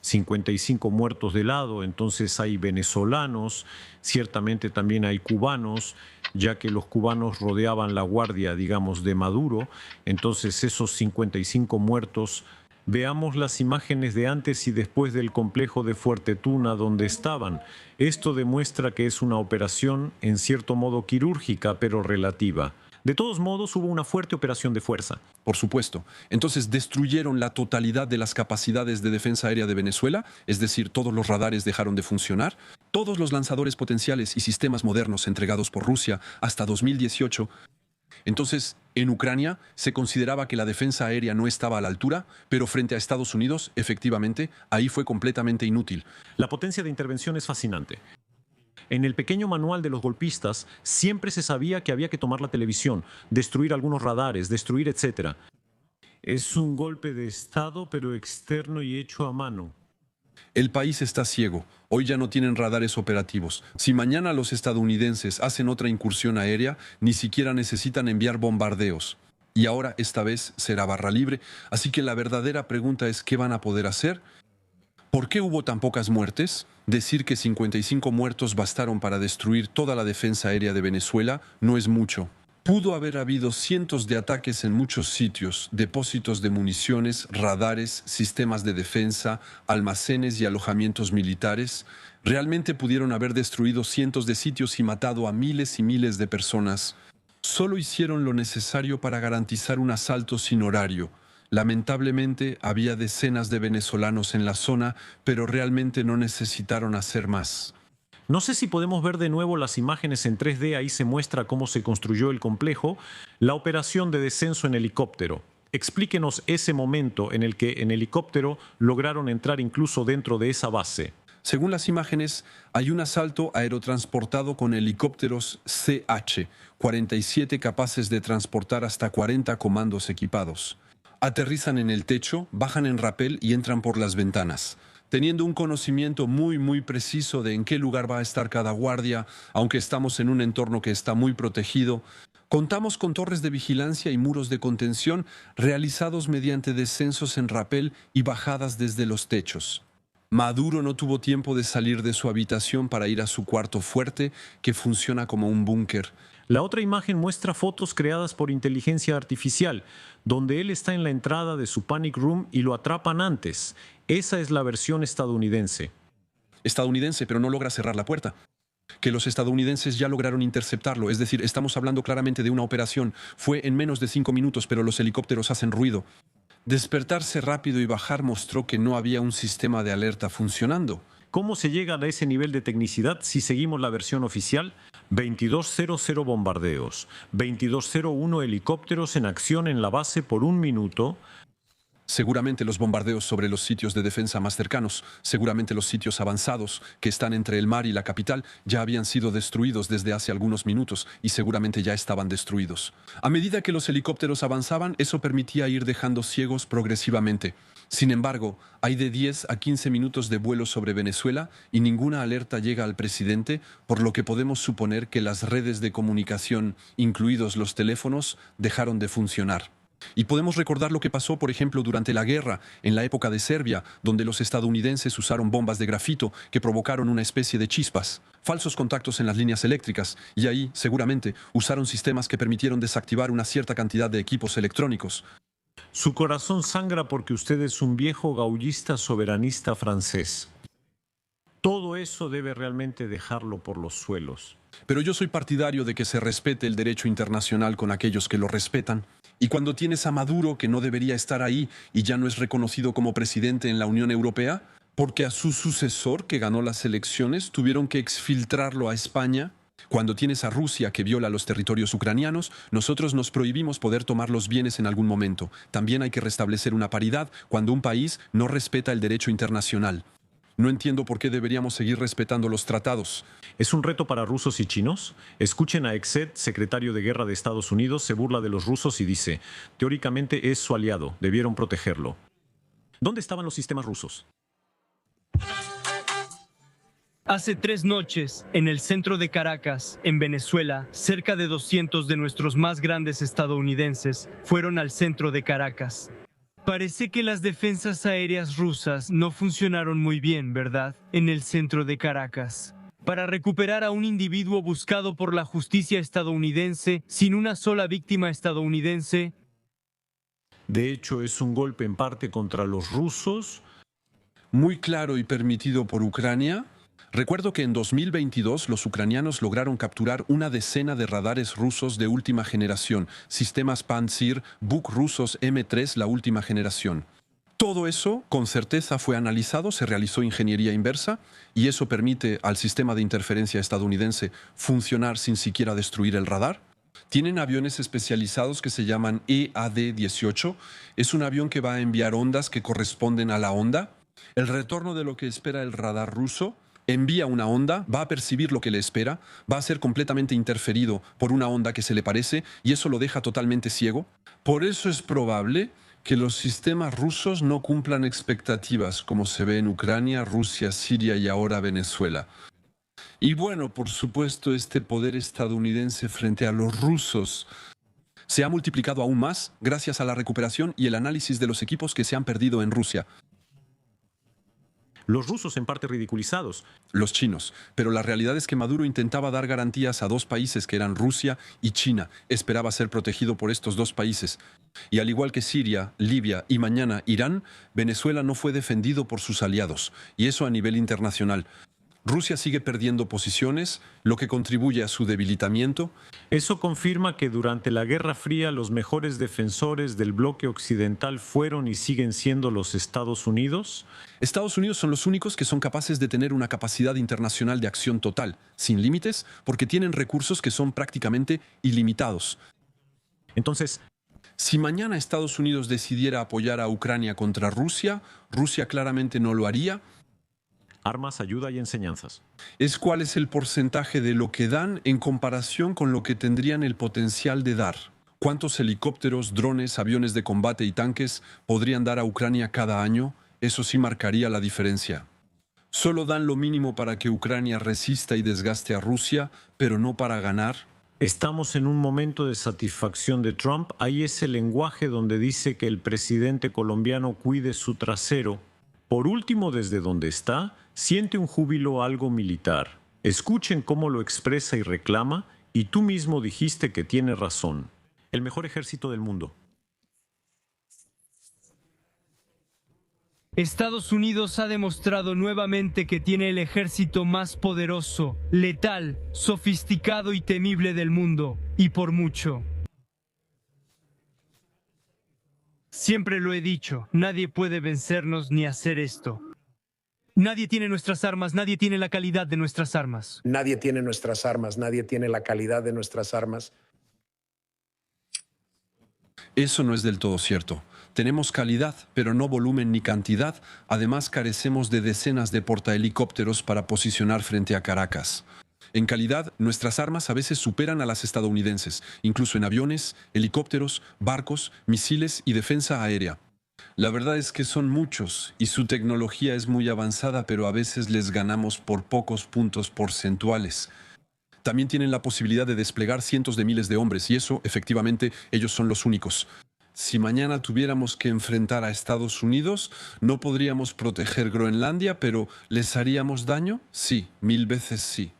55 muertos de lado, entonces hay venezolanos, ciertamente también hay cubanos, ya que los cubanos rodeaban la guardia, digamos, de Maduro, entonces esos 55 muertos. Veamos las imágenes de antes y después del complejo de Fuerte Tuna donde estaban. Esto demuestra que es una operación en cierto modo quirúrgica, pero relativa. De todos modos, hubo una fuerte operación de fuerza. Por supuesto. Entonces, ¿destruyeron la totalidad de las capacidades de defensa aérea de Venezuela? Es decir, ¿todos los radares dejaron de funcionar? ¿Todos los lanzadores potenciales y sistemas modernos entregados por Rusia hasta 2018? Entonces, en Ucrania se consideraba que la defensa aérea no estaba a la altura, pero frente a Estados Unidos, efectivamente, ahí fue completamente inútil. La potencia de intervención es fascinante. En el pequeño manual de los golpistas siempre se sabía que había que tomar la televisión, destruir algunos radares, destruir etcétera. Es un golpe de Estado, pero externo y hecho a mano. El país está ciego. Hoy ya no tienen radares operativos. Si mañana los estadounidenses hacen otra incursión aérea, ni siquiera necesitan enviar bombardeos. Y ahora, esta vez, será barra libre. Así que la verdadera pregunta es, ¿qué van a poder hacer? ¿Por qué hubo tan pocas muertes? Decir que 55 muertos bastaron para destruir toda la defensa aérea de Venezuela no es mucho. Pudo haber habido cientos de ataques en muchos sitios, depósitos de municiones, radares, sistemas de defensa, almacenes y alojamientos militares. Realmente pudieron haber destruido cientos de sitios y matado a miles y miles de personas. Solo hicieron lo necesario para garantizar un asalto sin horario. Lamentablemente había decenas de venezolanos en la zona, pero realmente no necesitaron hacer más. No sé si podemos ver de nuevo las imágenes en 3D, ahí se muestra cómo se construyó el complejo, la operación de descenso en helicóptero. Explíquenos ese momento en el que en helicóptero lograron entrar incluso dentro de esa base. Según las imágenes, hay un asalto aerotransportado con helicópteros CH-47 capaces de transportar hasta 40 comandos equipados. Aterrizan en el techo, bajan en rapel y entran por las ventanas, teniendo un conocimiento muy preciso de en qué lugar va a estar cada guardia, aunque estamos en un entorno que está muy protegido. Contamos con torres de vigilancia y muros de contención realizados mediante descensos en rapel y bajadas desde los techos. Maduro no tuvo tiempo de salir de su habitación para ir a su cuarto fuerte, que funciona como un búnker. La otra imagen muestra fotos creadas por inteligencia artificial, donde él está en la entrada de su panic room y lo atrapan antes. Esa es la versión estadounidense. Estadounidense, pero no logra cerrar la puerta. Que los estadounidenses ya lograron interceptarlo, es decir, estamos hablando claramente de una operación. Fue en menos de 5 minutos, pero los helicópteros hacen ruido. Despertarse rápido y bajar mostró que no había un sistema de alerta funcionando. ¿Cómo se llega a ese nivel de tecnicidad si seguimos la versión oficial? 2200 bombardeos, 2201 helicópteros en acción en la base por un minuto. Seguramente los bombardeos sobre los sitios de defensa más cercanos, seguramente los sitios avanzados que están entre el mar y la capital ya habían sido destruidos desde hace algunos minutos y seguramente ya estaban destruidos. A medida que los helicópteros avanzaban, eso permitía ir dejando ciegos progresivamente. Sin embargo, hay de 10 a 15 minutos de vuelo sobre Venezuela y ninguna alerta llega al presidente, por lo que podemos suponer que las redes de comunicación, incluidos los teléfonos, dejaron de funcionar. Y podemos recordar lo que pasó, por ejemplo, durante la guerra, en la época de Serbia, donde los estadounidenses usaron bombas de grafito que provocaron una especie de chispas, falsos contactos en las líneas eléctricas, y ahí, seguramente, usaron sistemas que permitieron desactivar una cierta cantidad de equipos electrónicos. Su corazón sangra porque usted es un viejo gaullista soberanista francés. Todo eso debe realmente dejarlo por los suelos. Pero yo soy partidario de que se respete el derecho internacional con aquellos que lo respetan. Y cuando tienes a Maduro, que no debería estar ahí y ya no es reconocido como presidente en la Unión Europea, porque a su sucesor, que ganó las elecciones, tuvieron que exfiltrarlo a España. Cuando tienes a Rusia, que viola los territorios ucranianos, nosotros nos prohibimos poder tomar los bienes en algún momento. También hay que restablecer una paridad cuando un país no respeta el derecho internacional. No entiendo por qué deberíamos seguir respetando los tratados. ¿Es un reto para rusos y chinos? Escuchen a Exet, secretario de Guerra de Estados Unidos, se burla de los rusos y dice, teóricamente es su aliado, debieron protegerlo. ¿Dónde estaban los sistemas rusos? Hace 3 noches, en el centro de Caracas, en Venezuela, cerca de 200 de nuestros más grandes estadounidenses fueron al centro de Caracas Parece que las defensas aéreas rusas no funcionaron muy bien, ¿verdad? En el centro de Caracas. Para recuperar a un individuo buscado por la justicia estadounidense sin una sola víctima estadounidense. De hecho, es un golpe en parte contra los rusos. Muy claro y permitido por Ucrania. Recuerdo que en 2022 los ucranianos lograron capturar una decena de radares rusos de última generación, sistemas Pantsir, Buk rusos M3, la última generación. Todo eso, con certeza, fue analizado, se realizó ingeniería inversa y eso permite al sistema de interferencia estadounidense funcionar sin siquiera destruir el radar. Tienen aviones especializados que se llaman EAD-18. Es un avión que va a enviar ondas que corresponden a la onda. El retorno de lo que espera el radar ruso envía una onda, va a percibir lo que le espera, va a ser completamente interferido por una onda que se le parece y eso lo deja totalmente ciego. Por eso es probable que los sistemas rusos no cumplan expectativas, como se ve en Ucrania, Rusia, Siria y ahora Venezuela. Y bueno, por supuesto, este poder estadounidense frente a los rusos se ha multiplicado aún más gracias a la recuperación y el análisis de los equipos que se han perdido en Rusia. Los rusos en parte ridiculizados. Los chinos. Pero la realidad es que Maduro intentaba dar garantías a dos países que eran Rusia y China. Esperaba ser protegido por estos dos países. Y al igual que Siria, Libia y mañana Irán, Venezuela no fue defendido por sus aliados. Y eso a nivel internacional. Rusia sigue perdiendo posiciones, lo que contribuye a su debilitamiento. Eso confirma que durante la Guerra Fría los mejores defensores del bloque occidental fueron y siguen siendo los Estados Unidos. Estados Unidos son los únicos que son capaces de tener una capacidad internacional de acción total, sin límites, porque tienen recursos que son prácticamente ilimitados. Entonces, si mañana Estados Unidos decidiera apoyar a Ucrania contra Rusia, Rusia claramente no lo haría. Armas, ayuda y enseñanzas. Es cuál es el porcentaje de lo que dan en comparación con lo que tendrían el potencial de dar. ¿Cuántos helicópteros, drones, aviones de combate y tanques podrían dar a Ucrania cada año? Eso sí marcaría la diferencia. Solo dan lo mínimo para que Ucrania resista y desgaste a Rusia, pero no para ganar. Estamos en un momento de satisfacción de Trump. Hay ese lenguaje donde dice que el presidente colombiano cuide su trasero. Por último, desde donde está, siente un júbilo algo militar. Escuchen cómo lo expresa y reclama, y tú mismo dijiste que tiene razón. El mejor ejército del mundo. Estados Unidos ha demostrado nuevamente que tiene el ejército más poderoso, letal, sofisticado y temible del mundo, y por mucho. Siempre lo he dicho, nadie puede vencernos ni hacer esto. Nadie tiene nuestras armas, nadie tiene la calidad de nuestras armas. Nadie tiene nuestras armas, nadie tiene la calidad de nuestras armas. Eso no es del todo cierto. Tenemos calidad, pero no volumen ni cantidad. Además, carecemos de decenas de portahelicópteros para posicionar frente a Caracas. En calidad, nuestras armas a veces superan a las estadounidenses, incluso en aviones, helicópteros, barcos, misiles y defensa aérea. La verdad es que son muchos y su tecnología es muy avanzada, pero a veces les ganamos por pocos puntos porcentuales. También tienen la posibilidad de desplegar cientos de miles de hombres y eso, efectivamente, ellos son los únicos. Si mañana tuviéramos que enfrentar a Estados Unidos, ¿no podríamos proteger Groenlandia, pero les haríamos daño? Sí, 1000 veces sí.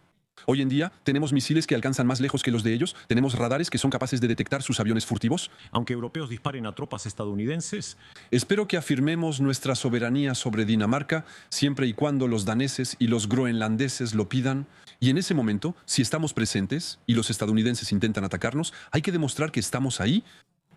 Hoy en día tenemos misiles que alcanzan más lejos que los de ellos, tenemos radares que son capaces de detectar sus aviones furtivos. Aunque europeos disparen a tropas estadounidenses. Espero que afirmemos nuestra soberanía sobre Dinamarca siempre y cuando los daneses y los groenlandeses lo pidan. Y en ese momento, si estamos presentes y los estadounidenses intentan atacarnos, hay que demostrar que estamos ahí.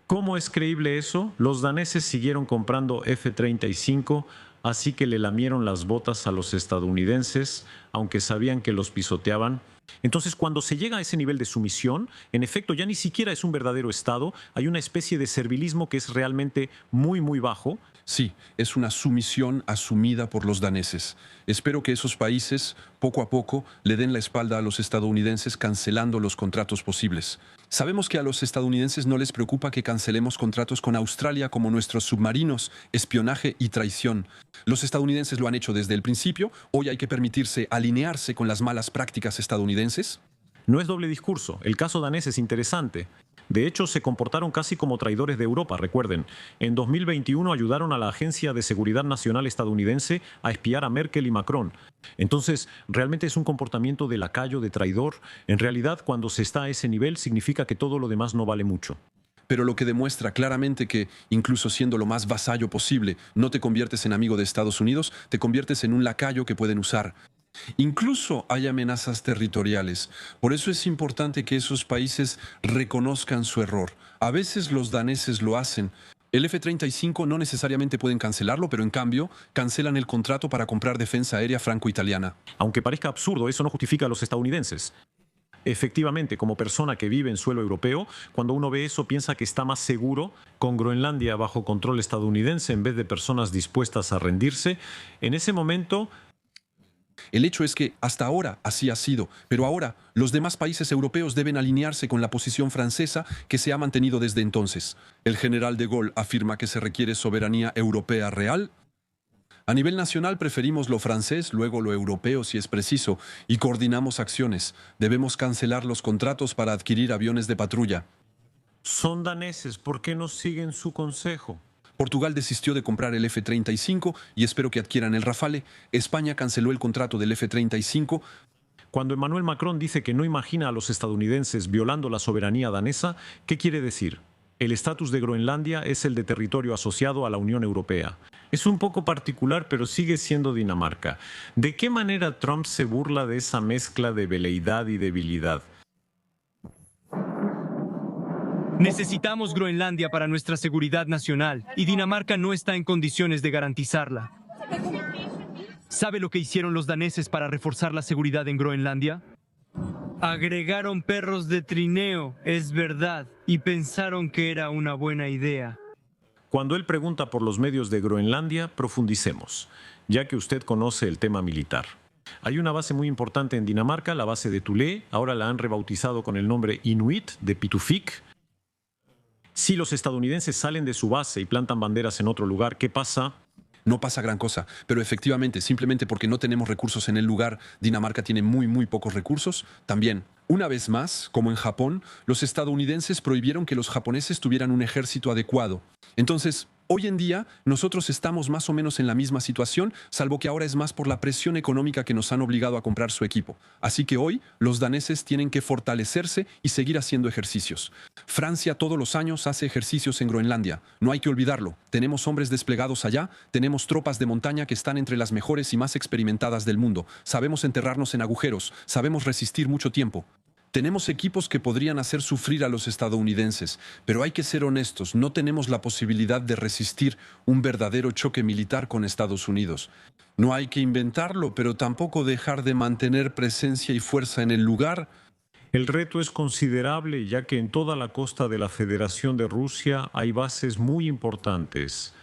¿Cómo es creíble eso? Los daneses siguieron comprando F-35, así que le lamieron las botas a los estadounidenses, aunque sabían que los pisoteaban. Entonces, cuando se llega a ese nivel de sumisión, en efecto, ya ni siquiera es un verdadero Estado, hay una especie de servilismo que es realmente muy, muy bajo. Sí, es una sumisión asumida por los daneses. Espero que esos países, poco a poco, le den la espalda a los estadounidenses cancelando los contratos posibles. Sabemos que a los estadounidenses no les preocupa que cancelemos contratos con Australia como nuestros submarinos, espionaje y traición. Los estadounidenses lo han hecho desde el principio, hoy hay que permitirse alinearse con las malas prácticas estadounidenses. No es doble discurso. El caso danés es interesante. De hecho, se comportaron casi como traidores de Europa, recuerden. En 2021 ayudaron a la Agencia de Seguridad Nacional estadounidense a espiar a Merkel y Macron. Entonces, realmente es un comportamiento de lacayo, de traidor. En realidad, cuando se está a ese nivel, significa que todo lo demás no vale mucho. Pero lo que demuestra claramente que, incluso siendo lo más vasallo posible, no te conviertes en amigo de Estados Unidos, te conviertes en un lacayo que pueden usar. Incluso hay amenazas territoriales. Por eso es importante que esos países reconozcan su error. A veces los daneses lo hacen. El F-35 no necesariamente pueden cancelarlo, pero en cambio cancelan el contrato para comprar defensa aérea franco-italiana. Aunque parezca absurdo, eso no justifica a los estadounidenses. Efectivamente, como persona que vive en suelo europeo, cuando uno ve eso piensa que está más seguro con Groenlandia bajo control estadounidense en vez de personas dispuestas a rendirse. En ese momento, El hecho es que hasta ahora así ha sido, pero ahora los demás países europeos deben alinearse con la posición francesa que se ha mantenido desde entonces. El general de Gaulle afirma que se requiere soberanía europea real. A nivel nacional preferimos lo francés, luego lo europeo si es preciso, y coordinamos acciones. Debemos cancelar los contratos para adquirir aviones de patrulla. son daneses, ¿por qué no siguen su consejo? Portugal desistió de comprar el F-35 y espero que adquieran el Rafale. España canceló el contrato del F-35. Cuando Emmanuel Macron dice que no imagina a los estadounidenses violando la soberanía danesa, ¿qué quiere decir? El estatus de Groenlandia es el de territorio asociado a la Unión Europea. Es un poco particular, pero sigue siendo Dinamarca. ¿De qué manera Trump se burla de esa mezcla de veleidad y debilidad? Necesitamos Groenlandia para nuestra seguridad nacional y Dinamarca no está en condiciones de garantizarla. ¿Sabe lo que hicieron los daneses para reforzar la seguridad en Groenlandia? Agregaron perros de trineo, es verdad, y pensaron que era una buena idea. Cuando él pregunta por los medios de Groenlandia, profundicemos, ya que usted conoce el tema militar. Hay una base muy importante en Dinamarca, la base de Thule, ahora la han rebautizado con el nombre Inuit de Pitufik. Si los estadounidenses salen de su base y plantan banderas en otro lugar, ¿qué pasa? No pasa gran cosa, pero efectivamente, simplemente porque no tenemos recursos en el lugar, Dinamarca tiene muy pocos recursos. También, una vez más, como en Japón, los estadounidenses prohibieron que los japoneses tuvieran un ejército adecuado. Entonces, hoy en día, nosotros estamos más o menos en la misma situación, salvo que ahora es más por la presión económica que nos han obligado a comprar su equipo. Así que hoy, los daneses tienen que fortalecerse y seguir haciendo ejercicios. Francia todos los años hace ejercicios en Groenlandia. No hay que olvidarlo. Tenemos hombres desplegados allá, tenemos tropas de montaña que están entre las mejores y más experimentadas del mundo. Sabemos enterrarnos en agujeros, sabemos resistir mucho tiempo. Tenemos equipos que podrían hacer sufrir a los estadounidenses, pero hay que ser honestos, no tenemos la posibilidad de resistir un verdadero choque militar con Estados Unidos. No hay que inventarlo, pero tampoco dejar de mantener presencia y fuerza en el lugar. El reto es considerable, ya que en toda la costa de la Federación de Rusia hay bases muy importantes.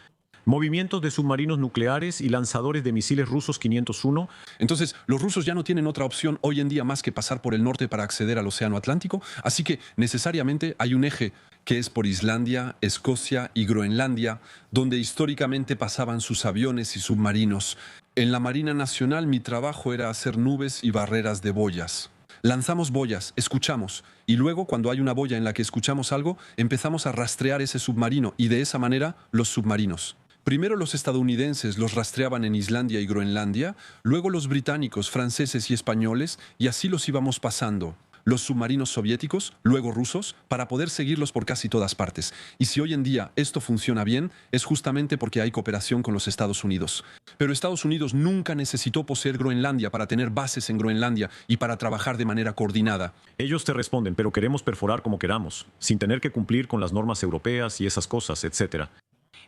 Movimientos de submarinos nucleares y lanzadores de misiles rusos 501. Entonces, los rusos ya no tienen otra opción hoy en día más que pasar por el norte para acceder al Océano Atlántico, así que necesariamente hay un eje que es por Islandia, Escocia y Groenlandia, donde históricamente pasaban sus aviones y submarinos. En la Marina Nacional mi trabajo era hacer nubes y barreras de boyas. Lanzamos boyas, escuchamos, y luego cuando hay una boya en la que escuchamos algo, empezamos a rastrear ese submarino y de esa manera los submarinos. Primero los estadounidenses los rastreaban en Islandia y Groenlandia, luego los británicos, franceses y españoles, y así los íbamos pasando. Los submarinos soviéticos, luego rusos, para poder seguirlos por casi todas partes. Y si hoy en día esto funciona bien, es justamente porque hay cooperación con los Estados Unidos. Pero Estados Unidos nunca necesitó poseer Groenlandia para tener bases en Groenlandia y para trabajar de manera coordinada. Ellos te responden, pero queremos perforar como queramos, sin tener que cumplir con las normas europeas y esas cosas, etc.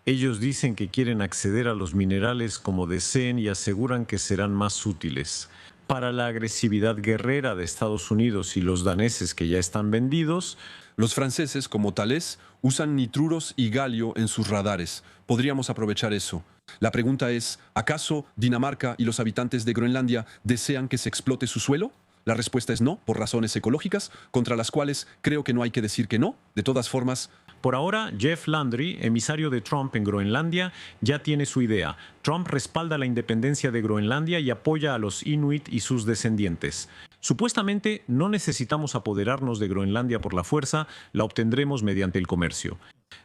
Ellos dicen que quieren acceder a los minerales como deseen y aseguran que serán más útiles. Para la agresividad guerrera de Estados Unidos y los daneses que ya están vendidos, los franceses, como Thales, usan nitruros y galio en sus radares. Podríamos aprovechar eso. La pregunta es, ¿acaso Dinamarca y los habitantes de Groenlandia desean que se explote su suelo? La respuesta es no, por razones ecológicas, contra las cuales creo que no hay que decir que no. De todas formas, Por ahora, Jeff Landry, emisario de Trump en Groenlandia, ya tiene su idea. Trump respalda la independencia de Groenlandia y apoya a los Inuit y sus descendientes. Supuestamente, no necesitamos apoderarnos de Groenlandia por la fuerza, la obtendremos mediante el comercio.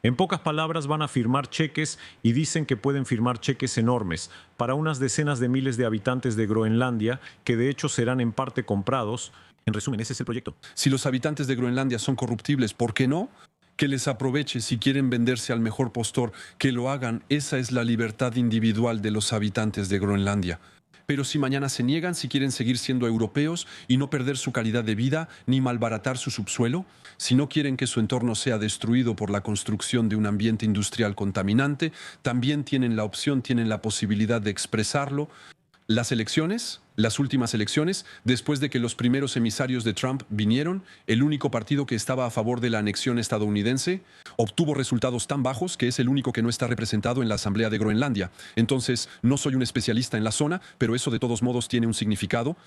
En pocas palabras, van a firmar cheques y dicen que pueden firmar cheques enormes para unas decenas de miles de habitantes de Groenlandia, que de hecho serán en parte comprados. En resumen, ese es el proyecto. si los habitantes de Groenlandia son corruptibles, ¿por qué no? Que les aproveche si quieren venderse al mejor postor, que lo hagan. Esa es la libertad individual de los habitantes de Groenlandia. Pero si mañana se niegan, si quieren seguir siendo europeos y no perder su calidad de vida ni malbaratar su subsuelo, si no quieren que su entorno sea destruido por la construcción de un ambiente industrial contaminante, también tienen la opción, tienen la posibilidad de expresarlo. Las elecciones, las últimas elecciones, después de que los primeros emisarios de Trump vinieron, el único partido que estaba a favor de la anexión estadounidense obtuvo resultados tan bajos que es el único que no está representado en la Asamblea de Groenlandia. Entonces, no soy un especialista en la zona, pero eso de todos modos tiene un significado.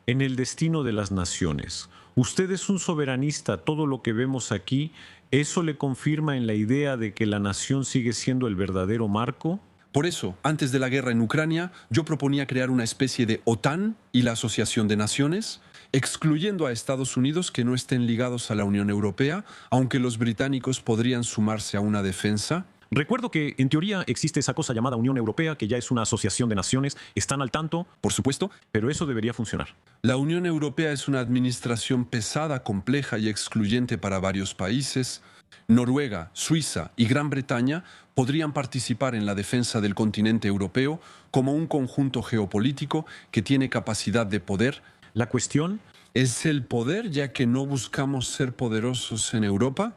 En el destino de las naciones. Usted es un soberanista, todo lo que vemos aquí, ¿eso le confirma en la idea de que la nación sigue siendo el verdadero marco? Por eso, antes de la guerra en Ucrania, yo proponía crear una especie de OTAN y la Asociación de Naciones, excluyendo a Estados Unidos que no estén ligados a la Unión Europea, aunque los británicos podrían sumarse a una defensa. Recuerdo que en teoría existe esa cosa llamada Unión Europea, que ya es una asociación de naciones, están al tanto, Por supuesto, pero eso debería funcionar. la Unión Europea es una administración pesada, compleja y excluyente para varios países. Noruega, Suiza y Gran Bretaña podrían participar en la defensa del continente europeo como un conjunto geopolítico que tiene capacidad de poder. La cuestión, ¿Es el poder, ya que no buscamos ser poderosos en Europa?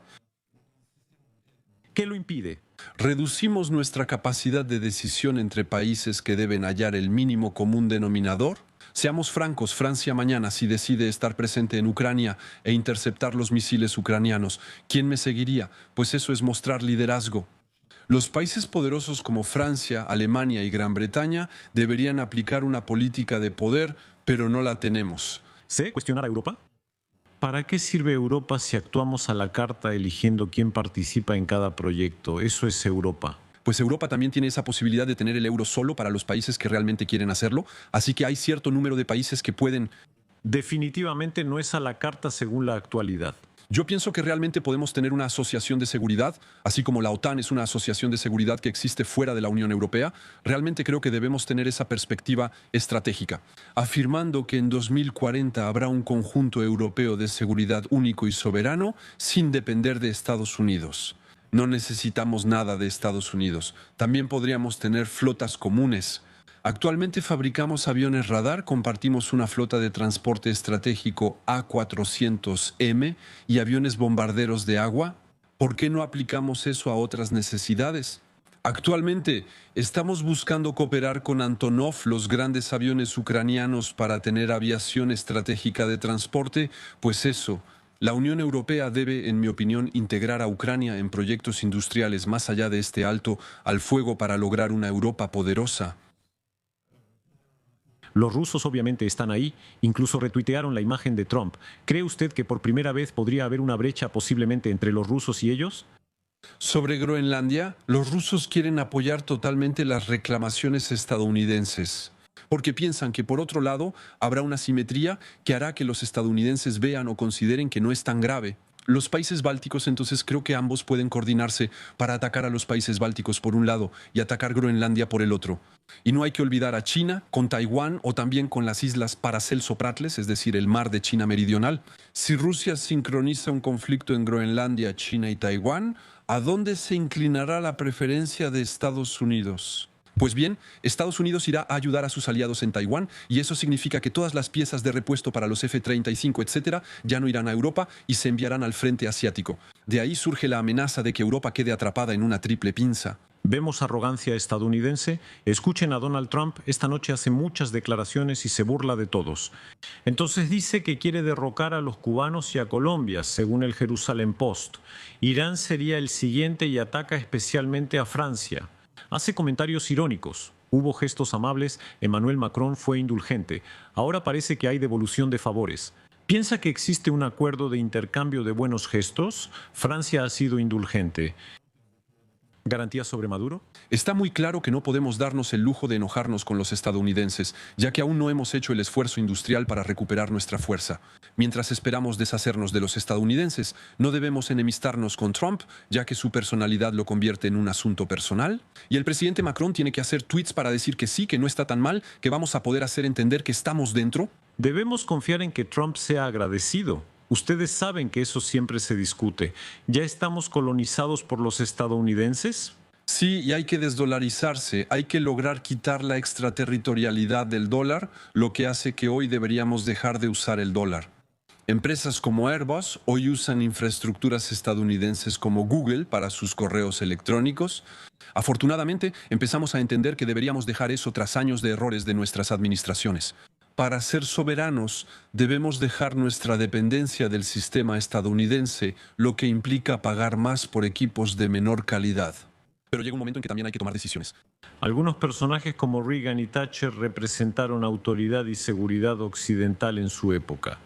¿qué lo impide? ¿Reducimos nuestra capacidad de decisión entre países que deben hallar el mínimo común denominador? Seamos francos, Francia mañana, si decide estar presente en Ucrania e interceptar los misiles ucranianos, ¿quién me seguiría? Pues eso es mostrar liderazgo. Los países poderosos como Francia, Alemania y Gran Bretaña deberían aplicar una política de poder, pero no la tenemos. ¿C? ¿Cuestionar a Europa? ¿Para qué sirve Europa si actuamos a la carta eligiendo quién participa en cada proyecto? Eso es Europa. Pues Europa también tiene esa posibilidad de tener el euro solo para los países que realmente quieren hacerlo, así que hay cierto número de países que pueden. Definitivamente no es a la carta según la actualidad. Yo pienso que realmente podemos tener una asociación de seguridad, así como la OTAN es una asociación de seguridad que existe fuera de la Unión Europea. Realmente creo que debemos tener esa perspectiva estratégica, afirmando que en 2040 habrá un conjunto europeo de seguridad único y soberano sin depender de Estados Unidos. No necesitamos nada de Estados Unidos. También podríamos tener flotas comunes. Actualmente fabricamos aviones radar, compartimos una flota de transporte estratégico A400M y aviones bombarderos de agua. ¿Por qué no aplicamos eso a otras necesidades? Actualmente estamos buscando cooperar con Antonov, los grandes aviones ucranianos, para tener aviación estratégica de transporte. Pues eso, la Unión Europea debe, en mi opinión, integrar a Ucrania en proyectos industriales más allá de este alto al fuego para lograr una Europa poderosa. Los rusos obviamente están ahí, incluso retuitearon la imagen de Trump. ¿Cree usted que por primera vez podría haber una brecha posiblemente entre los rusos y ellos? Sobre Groenlandia, los rusos quieren apoyar totalmente las reclamaciones estadounidenses, porque piensan que por otro lado habrá una simetría que hará que los estadounidenses vean o consideren que no es tan grave. Los países bálticos, entonces creo que ambos pueden coordinarse para atacar a los países bálticos por un lado y atacar Groenlandia por el otro. Y no hay que olvidar a China con Taiwán o también con las islas Paracelso-Pratles, es decir, el mar de China meridional. Si Rusia sincroniza un conflicto en Groenlandia, China y Taiwán, ¿a dónde se inclinará la preferencia de Estados Unidos? Pues bien, Estados Unidos irá a ayudar a sus aliados en Taiwán y eso significa que todas las piezas de repuesto para los F-35, etcétera, ya no irán a Europa y se enviarán al frente asiático. De ahí surge la amenaza de que Europa quede atrapada en una triple pinza. Vemos arrogancia estadounidense. Escuchen a Donald Trump, esta noche hace muchas declaraciones y se burla de todos. Entonces dice que quiere derrocar a los cubanos y a Colombia, según el Jerusalem Post. Irán sería el siguiente y ataca especialmente a Francia. Hace comentarios irónicos. Hubo gestos amables, Emmanuel Macron fue indulgente. Ahora parece que hay devolución de favores. ¿Piensa que existe un acuerdo de intercambio de buenos gestos? Francia ha sido indulgente. ¿Garantías sobre Maduro? Está muy claro que no podemos darnos el lujo de enojarnos con los estadounidenses, ya que aún no hemos hecho el esfuerzo industrial para recuperar nuestra fuerza. Mientras esperamos deshacernos de los estadounidenses, no debemos enemistarnos con Trump, ya que su personalidad lo convierte en un asunto personal. Y el presidente Macron tiene que hacer tweets para decir que sí, que no está tan mal, que vamos a poder hacer entender que estamos dentro. Debemos confiar en que Trump sea agradecido. Ustedes saben que eso siempre se discute. ¿Ya estamos colonizados por los estadounidenses? Sí, y hay que desdolarizarse, hay que lograr quitar la extraterritorialidad del dólar, lo que hace que hoy deberíamos dejar de usar el dólar. Empresas como Airbus hoy usan infraestructuras estadounidenses como Google para sus correos electrónicos. Afortunadamente, empezamos a entender que deberíamos dejar eso tras años de errores de nuestras administraciones. Para ser soberanos, debemos dejar nuestra dependencia del sistema estadounidense, lo que implica pagar más por equipos de menor calidad. Pero llega un momento en que también hay que tomar decisiones. Algunos personajes como Reagan y Thatcher representaron autoridad y seguridad occidental en su época.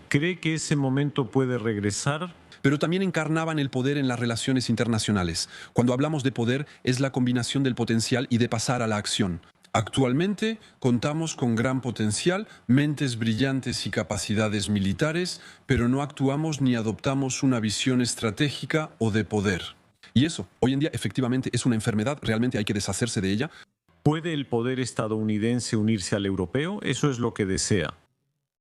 ¿Cree que ese momento puede regresar? Pero también encarnaban el poder en las relaciones internacionales. Cuando hablamos de poder, es la combinación del potencial y de pasar a la acción. Actualmente contamos con gran potencial, mentes brillantes y capacidades militares, pero no actuamos ni adoptamos una visión estratégica o de poder. Y eso, hoy en día, efectivamente es una enfermedad, realmente hay que deshacerse de ella. ¿Puede el poder estadounidense unirse al europeo? Eso es lo que desea.